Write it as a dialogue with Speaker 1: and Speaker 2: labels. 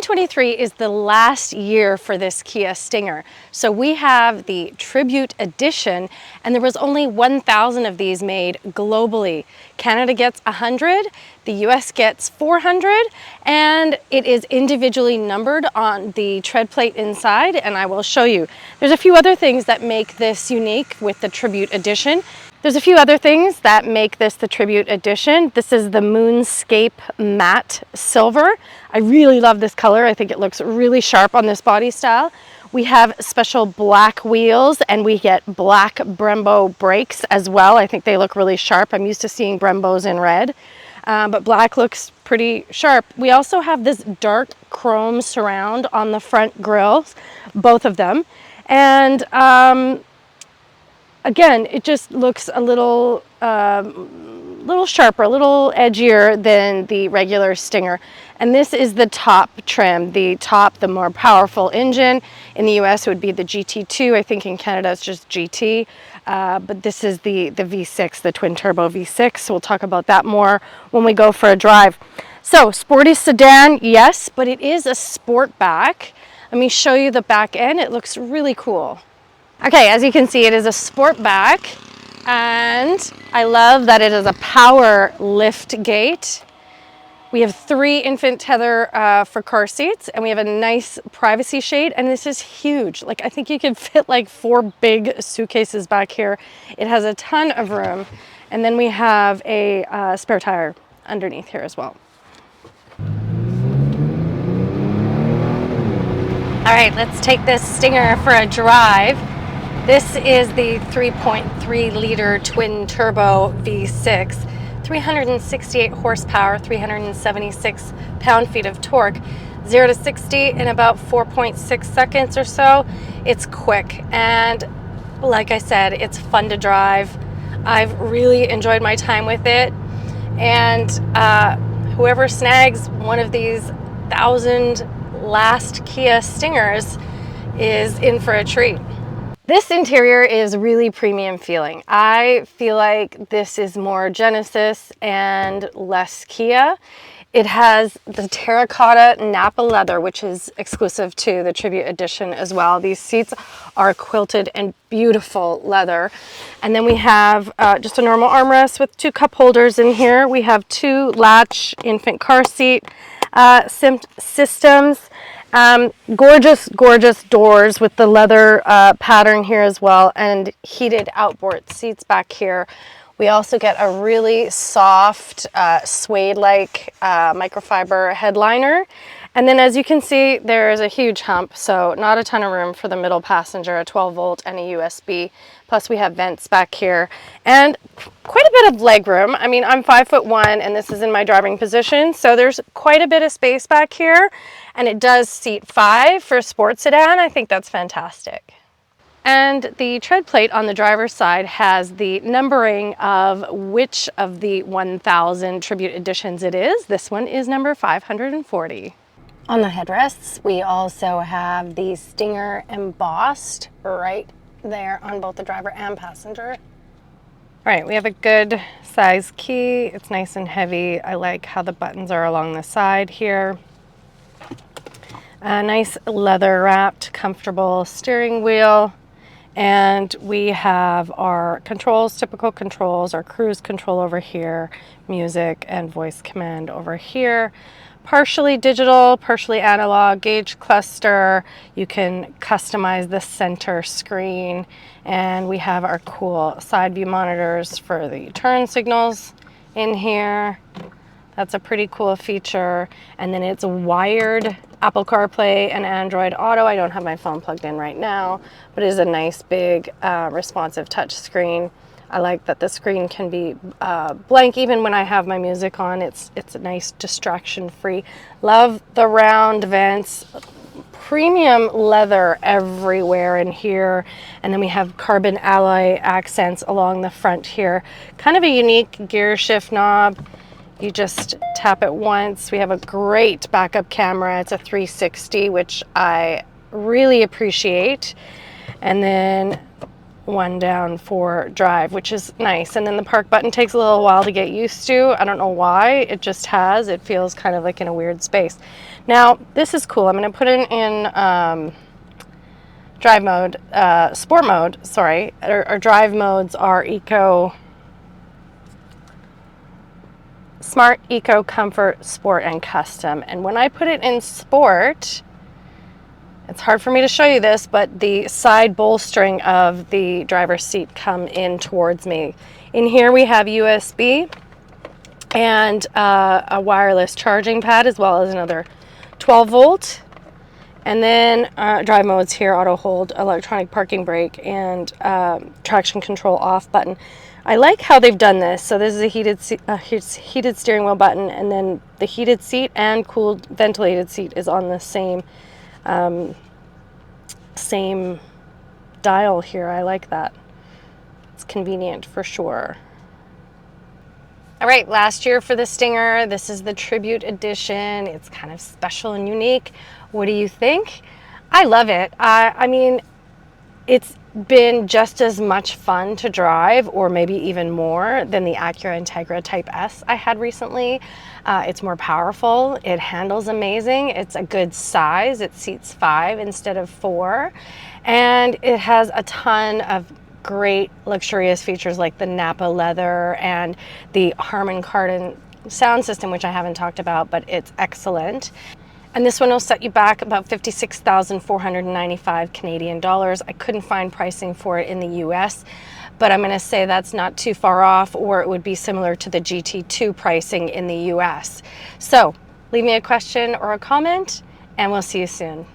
Speaker 1: 2023 is the last year for this Kia Stinger. So we have the Tribute Edition, and there was only 1,000 of these made globally. Canada gets 100, the US gets 400, and it is individually numbered on the tread plate inside, and I will show you. There's a few other things that make this unique with the Tribute Edition. There's a few other things that make this the Tribute Edition. This is the Moonscape Matte Silver. I really love this color. I think it looks really sharp on this body style. We have special black wheels, and we get black Brembo brakes as well. I think they look really sharp. I'm used to seeing Brembos in red, but black looks pretty sharp. We also have this dark chrome surround on the front grills, both of them. And again, it just looks a little sharper, a little edgier than the regular Stinger. And this is the top trim, the more powerful engine. In the US it would be the GT2. I think in Canada it's just GT. But this is the V6, the twin turbo V6. We'll talk about that more when we go for a drive. So sporty sedan, yes, but it is a Sportback. Let me show you the back end. It looks really cool. Okay, as you can see, it is a Sportback, and I love that it is a power lift gate. We have 3 infant tether for car seats, and we have a nice privacy shade, and this is huge. Like, I think you can fit like 4 big suitcases back here. It has a ton of room, and then we have a spare tire underneath here as well. All right, let's take this Stinger for a drive. This is the 3.3 liter twin turbo V6, 368 horsepower, 376 pound-feet of torque, 0 to 60 in about 4.6 seconds or so. It's quick, and like I said, it's fun to drive. I've really enjoyed my time with it, and whoever snags one of these 1,000 last Kia Stingers is in for a treat. This interior is really premium feeling. I feel like this is more Genesis and less Kia. It has the terracotta Napa leather, which is exclusive to the Tribute Edition as well. These seats are quilted and beautiful leather. And then we have just a normal armrest with 2 cup holders in here. We have 2 latch infant car seat systems. Gorgeous doors with the leather pattern here as well, and heated outboard seats back here. We also get a really soft suede-like microfiber headliner. And then as you can see, there is a huge hump, so not a ton of room for the middle passenger, a 12 volt and a USB. Plus we have vents back here and quite a bit of leg room. I mean, I'm 5'1" and this is in my driving position, so there's quite a bit of space back here. And it does seat 5 for a sports sedan. I think that's fantastic. And the tread plate on the driver's side has the numbering of which of the 1,000 Tribute Editions it is. This one is number 540. On the headrests, we also have the Stinger embossed right there on both the driver and passenger. All right, we have a good size key. It's nice and heavy. I like how the buttons are along the side here. A nice leather wrapped, comfortable steering wheel. And we have our controls, typical controls, our cruise control over here, music and voice command over here. Partially digital, partially analog, gauge cluster. You can customize the center screen. And we have our cool side view monitors for the turn signals in here. That's a pretty cool feature. And then it's wired Apple CarPlay and Android Auto. I don't have my phone plugged in right now, but it is a nice big responsive touch screen. I like that the screen can be blank even when I have my music on. It's a nice distraction free. Love the round vents. Premium leather everywhere in here. And then we have carbon alloy accents along the front here. Kind of a unique gear shift knob. You just tap it once. We have a great backup camera. It's a 360, which I really appreciate. And then one down for drive, which is nice. And then the park button takes a little while to get used to. I don't know why, it just has. It feels kind of like in a weird space. Now, this is cool. I'm going to put it in drive mode, sport mode, sorry. Our drive modes are Smart, Eco, Comfort, Sport, and Custom. And when I put it in Sport, it's hard for me to show you this, but the side bolstering of the driver's seat come in towards me. In here we have USB and a wireless charging pad, as well as another 12 volt. And then drive modes here: auto hold, electronic parking brake, and traction control off button. I like how they've done this. So this is a heated steering wheel button, and then the heated seat and cooled ventilated seat is on the same dial here. I like that. It's convenient for sure. All right, last year for the Stinger, this is the Tribute Edition. It's kind of special and unique. What do you think? I love it. I mean, it's been just as much fun to drive, or maybe even more, than the Acura Integra Type S I had recently. It's more powerful. It handles amazing. It's a good size. It seats 5 instead of 4. And it has a ton of great luxurious features like the Napa leather and the Harman Kardon sound system, which I haven't talked about, but it's excellent. And this one will set you back about 56,495 Canadian dollars. I couldn't find pricing for it in the US, but I'm going to say that's not too far off, or it would be similar to the GT2 pricing in the US. So leave me a question or a comment, and we'll see you soon.